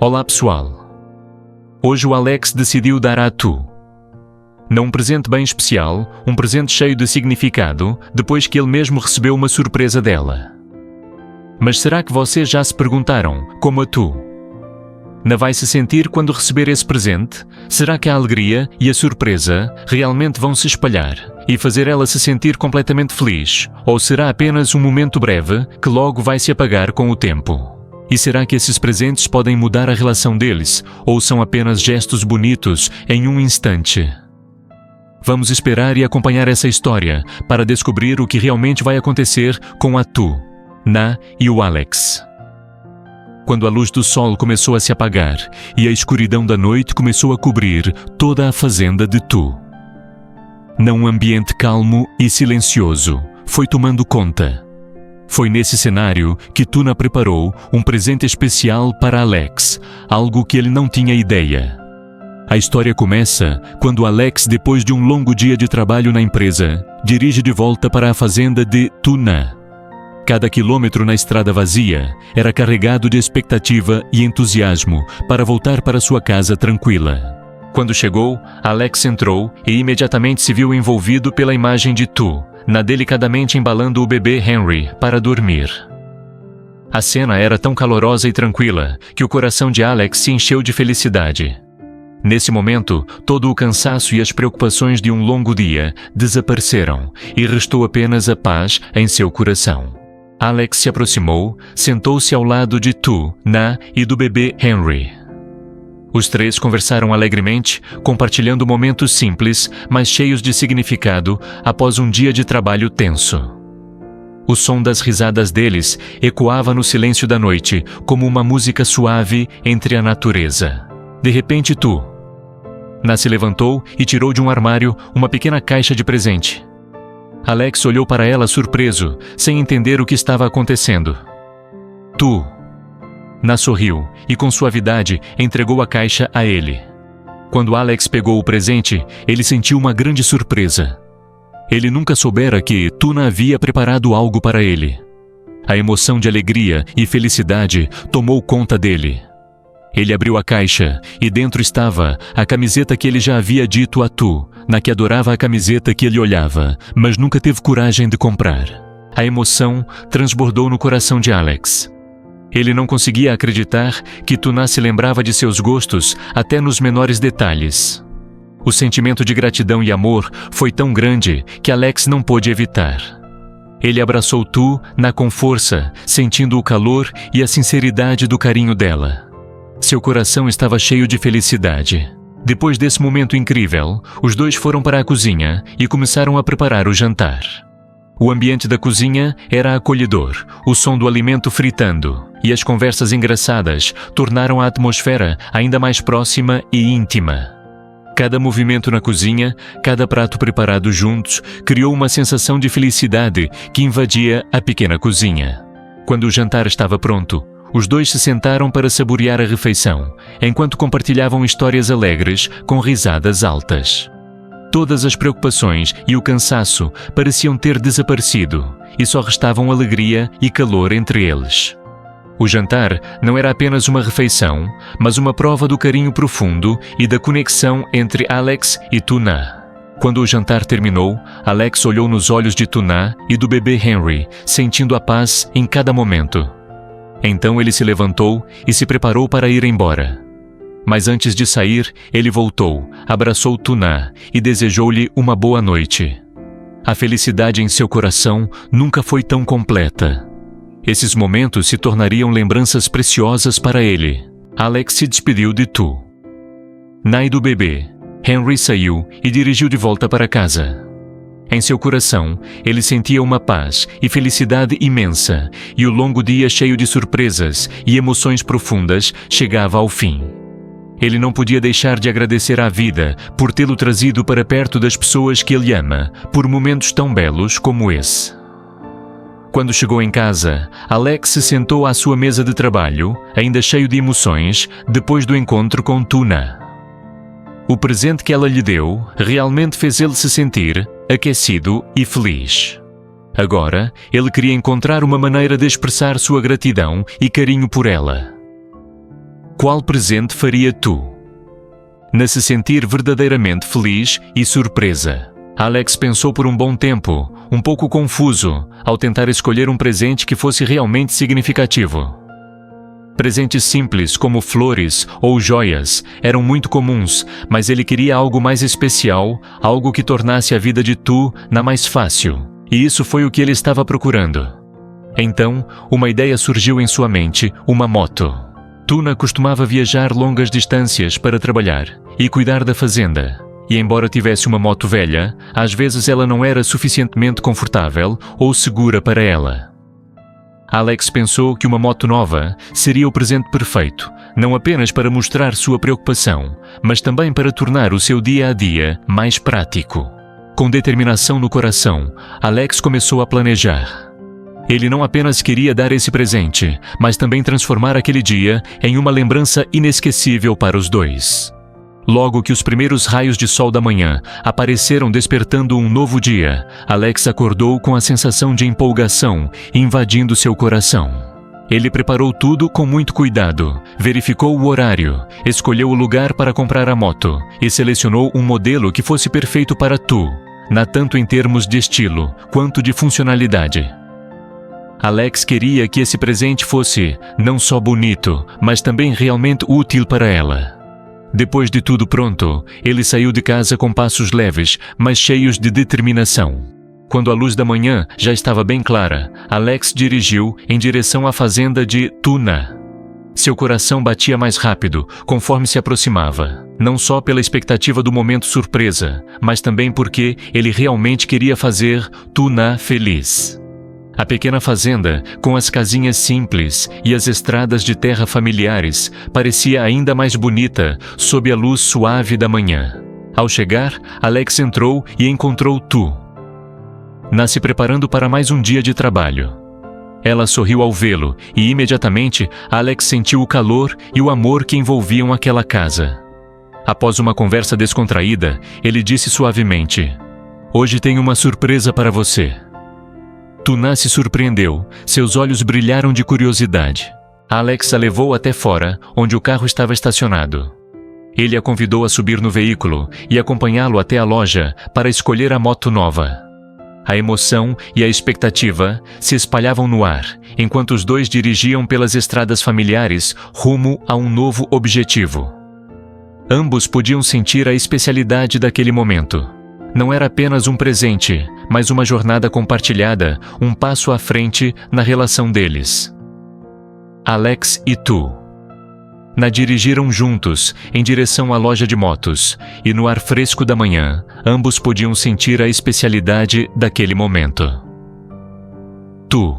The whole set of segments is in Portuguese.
Olá pessoal! Hoje o Alex decidiu dar a Tu. Não um presente bem especial, um presente cheio de significado, depois que ele mesmo recebeu uma surpresa dela. Mas será que vocês já se perguntaram, como a Tu? Não vai se sentir quando receber esse presente? Será que a alegria e a surpresa realmente vão se espalhar e fazer ela se sentir completamente feliz? Ou será apenas um momento breve que logo vai se apagar com o tempo? E será que esses presentes podem mudar a relação deles, ou são apenas gestos bonitos em um instante? Vamos esperar e acompanhar essa história para descobrir o que realmente vai acontecer com a Tu, Na e o Alex. Quando a luz do sol começou a se apagar e a escuridão da noite começou a cobrir toda a fazenda de Tu, num ambiente calmo e silencioso, foi tomando conta. Foi nesse cenário que Tuna preparou um presente especial para Alex, algo que ele não tinha ideia. A história começa quando Alex, depois de um longo dia de trabalho na empresa, dirige de volta para a fazenda de Tuna. Cada quilômetro na estrada vazia era carregado de expectativa e entusiasmo para voltar para sua casa tranquila. Quando chegou, Alex entrou e imediatamente se viu envolvido pela imagem de Tu, Na delicadamente embalando o bebê Henry para dormir. A cena era tão calorosa e tranquila que o coração de Alex se encheu de felicidade. Nesse momento, todo o cansaço e as preocupações de um longo dia desapareceram e restou apenas a paz em seu coração. Alex se aproximou, sentou-se ao lado de Tu, Na e do bebê Henry. Os três conversaram alegremente, compartilhando momentos simples, mas cheios de significado, após um dia de trabalho tenso. O som das risadas deles ecoava no silêncio da noite, como uma música suave entre a natureza. De repente, Na se levantou e tirou de um armário uma pequena caixa de presente. Alex olhou para ela surpreso, sem entender o que estava acontecendo. Na sorriu e com suavidade entregou a caixa a ele. Quando Alex pegou o presente, ele sentiu uma grande surpresa. Ele nunca soubera que Tuna havia preparado algo para ele. A emoção de alegria e felicidade tomou conta dele. Ele abriu a caixa e dentro estava a camiseta que ele já havia dito a Tu, Na que adorava a camiseta que ele olhava, mas nunca teve coragem de comprar. A emoção transbordou no coração de Alex. Ele não conseguia acreditar que Tuna se lembrava de seus gostos até nos menores detalhes. O sentimento de gratidão e amor foi tão grande que Alex não pôde evitar. Ele abraçou Na com força, sentindo o calor e a sinceridade do carinho dela. Seu coração estava cheio de felicidade. Depois desse momento incrível, os dois foram para a cozinha e começaram a preparar o jantar. O ambiente da cozinha era acolhedor, o som do alimento fritando e as conversas engraçadas tornaram a atmosfera ainda mais próxima e íntima. Cada movimento na cozinha, cada prato preparado juntos, criou uma sensação de felicidade que invadia a pequena cozinha. Quando o jantar estava pronto, os dois se sentaram para saborear a refeição, enquanto compartilhavam histórias alegres com risadas altas. Todas as preocupações e o cansaço pareciam ter desaparecido e só restavam alegria e calor entre eles. O jantar não era apenas uma refeição, mas uma prova do carinho profundo e da conexão entre Alex e Tuna. Quando o jantar terminou, Alex olhou nos olhos de Tuna e do bebê Henry, sentindo a paz em cada momento. Então ele se levantou e se preparou para ir embora. Mas antes de sair, ele voltou, abraçou Tuna e desejou-lhe uma boa noite. A felicidade em seu coração nunca foi tão completa. Esses momentos se tornariam lembranças preciosas para ele. Alex se despediu de Na e do bebê. Henry saiu e dirigiu de volta para casa. Em seu coração, ele sentia uma paz e felicidade imensa, e o longo dia cheio de surpresas e emoções profundas chegava ao fim. Ele não podia deixar de agradecer à vida por tê-lo trazido para perto das pessoas que ele ama, por momentos tão belos como esse. Quando chegou em casa, Alex se sentou à sua mesa de trabalho, ainda cheio de emoções, depois do encontro com Tuna. O presente que ela lhe deu realmente fez ele se sentir aquecido e feliz. Agora, ele queria encontrar uma maneira de expressar sua gratidão e carinho por ela. Qual presente faria Tu? Na se sentir verdadeiramente feliz e surpresa, Alex pensou por um bom tempo, um pouco confuso, ao tentar escolher um presente que fosse realmente significativo. Presentes simples, como flores ou joias, eram muito comuns, mas ele queria algo mais especial, algo que tornasse a vida de Tu mais fácil. E isso foi o que ele estava procurando. Então, uma ideia surgiu em sua mente, uma moto. Tuna costumava viajar longas distâncias para trabalhar e cuidar da fazenda. E embora tivesse uma moto velha, às vezes ela não era suficientemente confortável ou segura para ela. Alex pensou que uma moto nova seria o presente perfeito, não apenas para mostrar sua preocupação, mas também para tornar o seu dia-a-dia mais prático. Com determinação no coração, Alex começou a planejar. Ele não apenas queria dar esse presente, mas também transformar aquele dia em uma lembrança inesquecível para os dois. Logo que os primeiros raios de sol da manhã apareceram despertando um novo dia, Alex acordou com a sensação de empolgação invadindo seu coração. Ele preparou tudo com muito cuidado, verificou o horário, escolheu o lugar para comprar a moto e selecionou um modelo que fosse perfeito para Tu, tanto em termos de estilo quanto de funcionalidade. Alex queria que esse presente fosse não só bonito, mas também realmente útil para ela. Depois de tudo pronto, ele saiu de casa com passos leves, mas cheios de determinação. Quando a luz da manhã já estava bem clara, Alex dirigiu em direção à fazenda de Tuna. Seu coração batia mais rápido conforme se aproximava, não só pela expectativa do momento surpresa, mas também porque ele realmente queria fazer Tuna feliz. A pequena fazenda, com as casinhas simples e as estradas de terra familiares, parecia ainda mais bonita sob a luz suave da manhã. Ao chegar, Alex entrou e encontrou Tu. Se preparando para mais um dia de trabalho. Ela sorriu ao vê-lo e imediatamente Alex sentiu o calor e o amor que envolviam aquela casa. Após uma conversa descontraída, ele disse suavemente: "Hoje tenho uma surpresa para você." Tuna se surpreendeu, seus olhos brilharam de curiosidade. Alex a levou até fora, onde o carro estava estacionado. Ele a convidou a subir no veículo e acompanhá-lo até a loja para escolher a moto nova. A emoção e a expectativa se espalhavam no ar, enquanto os dois dirigiam pelas estradas familiares rumo a um novo objetivo. Ambos podiam sentir a especialidade daquele momento. Não era apenas um presente, mas uma jornada compartilhada, um passo à frente na relação deles. Alex e Tu. Dirigiram juntos, em direção à loja de motos, e no ar fresco da manhã, ambos podiam sentir a especialidade daquele momento. Tu.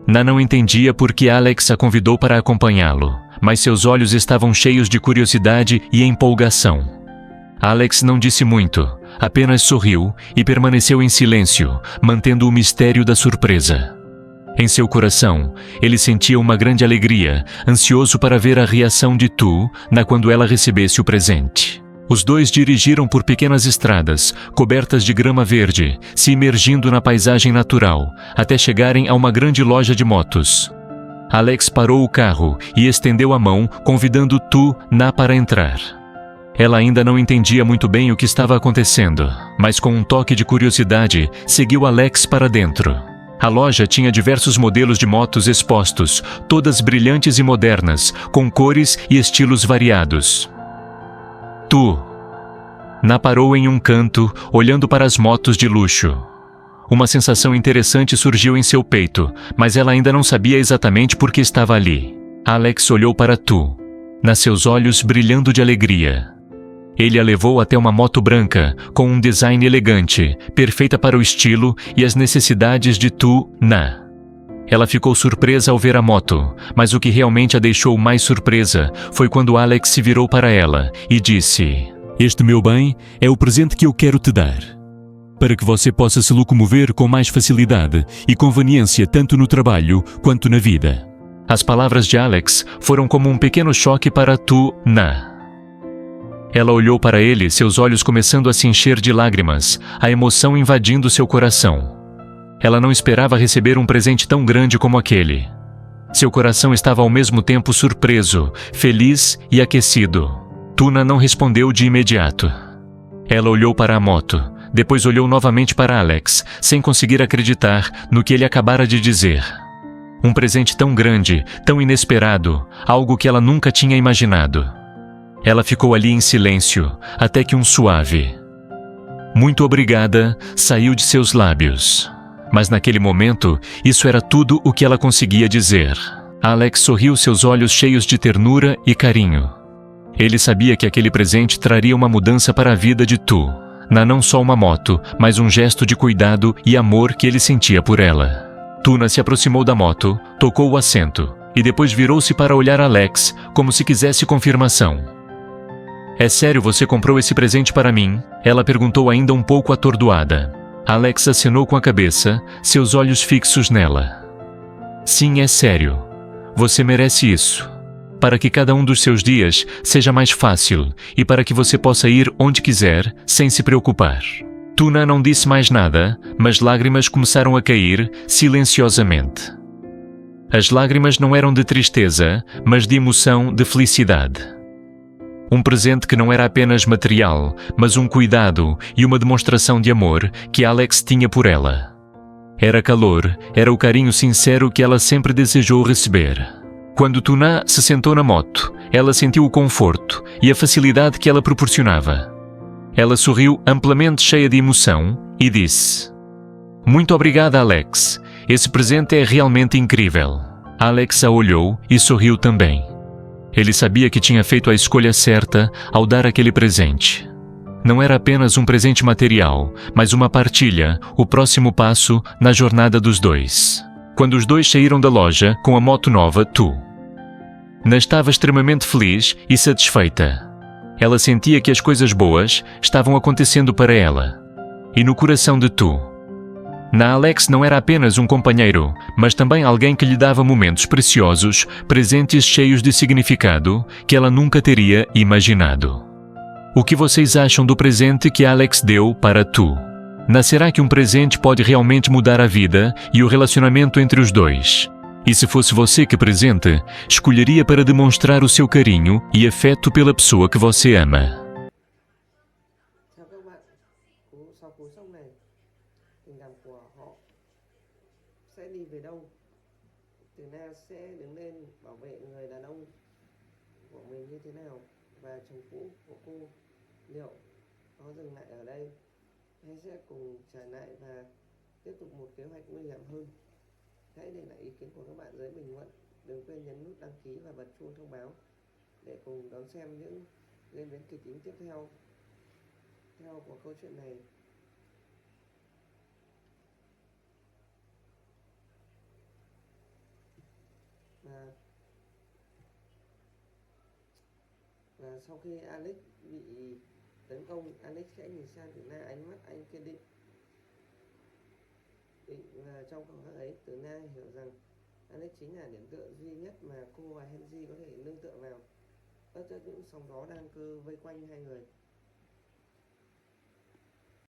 Não entendia por que Alex a convidou para acompanhá-lo, mas seus olhos estavam cheios de curiosidade e empolgação. Alex não disse muito, apenas sorriu e permaneceu em silêncio, mantendo o mistério da surpresa. Em seu coração, ele sentia uma grande alegria, ansioso para ver a reação de Tu quando ela recebesse o presente. Os dois dirigiram por pequenas estradas, cobertas de grama verde, se imergindo na paisagem natural, até chegarem a uma grande loja de motos. Alex parou o carro e estendeu a mão, convidando Tu para entrar. Ela ainda não entendia muito bem o que estava acontecendo, mas com um toque de curiosidade, seguiu Alex para dentro. A loja tinha diversos modelos de motos expostos, todas brilhantes e modernas, com cores e estilos variados. Tu. Parou em um canto, olhando para as motos de luxo. Uma sensação interessante surgiu em seu peito, mas ela ainda não sabia exatamente por que estava ali. Alex olhou para Tu, seus olhos brilhando de alegria. Ele a levou até uma moto branca, com um design elegante, perfeita para o estilo e as necessidades de Tu. Ela ficou surpresa ao ver a moto, mas o que realmente a deixou mais surpresa foi quando Alex se virou para ela e disse: "Este, meu bem, é o presente que eu quero te dar, para que você possa se locomover com mais facilidade e conveniência tanto no trabalho quanto na vida." As palavras de Alex foram como um pequeno choque para Tu. Ela olhou para ele, seus olhos começando a se encher de lágrimas, a emoção invadindo seu coração. Ela não esperava receber um presente tão grande como aquele. Seu coração estava ao mesmo tempo surpreso, feliz e aquecido. Tuna não respondeu de imediato. Ela olhou para a moto, depois olhou novamente para Alex, sem conseguir acreditar no que ele acabara de dizer. Um presente tão grande, tão inesperado, algo que ela nunca tinha imaginado. Ela ficou ali em silêncio, até que um suave "muito obrigada" saiu de seus lábios. Mas naquele momento, isso era tudo o que ela conseguia dizer. Alex sorriu, seus olhos cheios de ternura e carinho. Ele sabia que aquele presente traria uma mudança para a vida de Tu. Não só uma moto, mas um gesto de cuidado e amor que ele sentia por ela. Tuna se aproximou da moto, tocou o assento, e depois virou-se para olhar Alex, como se quisesse confirmação. "É sério, você comprou esse presente para mim?" Ela perguntou, ainda um pouco atordoada. Alex acenou com a cabeça, seus olhos fixos nela. "Sim, é sério. Você merece isso. Para que cada um dos seus dias seja mais fácil e para que você possa ir onde quiser, sem se preocupar." Tuna não disse mais nada, mas lágrimas começaram a cair silenciosamente. As lágrimas não eram de tristeza, mas de emoção, de felicidade. Um presente que não era apenas material, mas um cuidado e uma demonstração de amor que Alex tinha por ela. Era calor, era o carinho sincero que ela sempre desejou receber. Quando Tuna se sentou na moto, ela sentiu o conforto e a facilidade que ela proporcionava. Ela sorriu amplamente, cheia de emoção, e disse: "Muito obrigada, Alex. Esse presente é realmente incrível." Alex a olhou e sorriu também. Ele sabia que tinha feito a escolha certa ao dar aquele presente. Não era apenas um presente material, mas uma partilha, o próximo passo na jornada dos dois. Quando os dois saíram da loja com a moto nova, Tuna estava extremamente feliz e satisfeita. Ela sentia que as coisas boas estavam acontecendo para ela. E no coração de Alex não era apenas um companheiro, mas também alguém que lhe dava momentos preciosos, presentes cheios de significado que ela nunca teria imaginado. O que vocês acham do presente que Alex deu para Será que um presente pode realmente mudar a vida e o relacionamento entre os dois? E se fosse você, que presente escolheria para demonstrar o seu carinho e afeto pela pessoa que você ama? Theo các bạn, sau cú sốc này, tình cảm của họ sẽ đi về đâu? Từ Na sẽ đứng lên bảo vệ người đàn ông của mình như thế nào? Và chồng cũ của cô liệu có dừng lại ở đây hay sẽ cùng trở lại và tiếp tục một kế hoạch nguy hiểm hơn? Hãy để lại ý kiến của các bạn dưới bình luận. Đừng quên nhấn nút đăng ký và bật chuông thông báo để cùng đón xem những diễn biến kịch tính tiếp theo của câu chuyện này. Và sau khi Alex bị tấn công, Alex sẽ nhìn sang Tử Na, ánh mắt anh kiên định. Và trong khoảnh khắc ấy, Tử Na hiểu rằng Alex chính là điểm tựa duy nhất mà cô và Henry có thể nương tựa vào. Tất những sóng gió đang vây quanh hai người.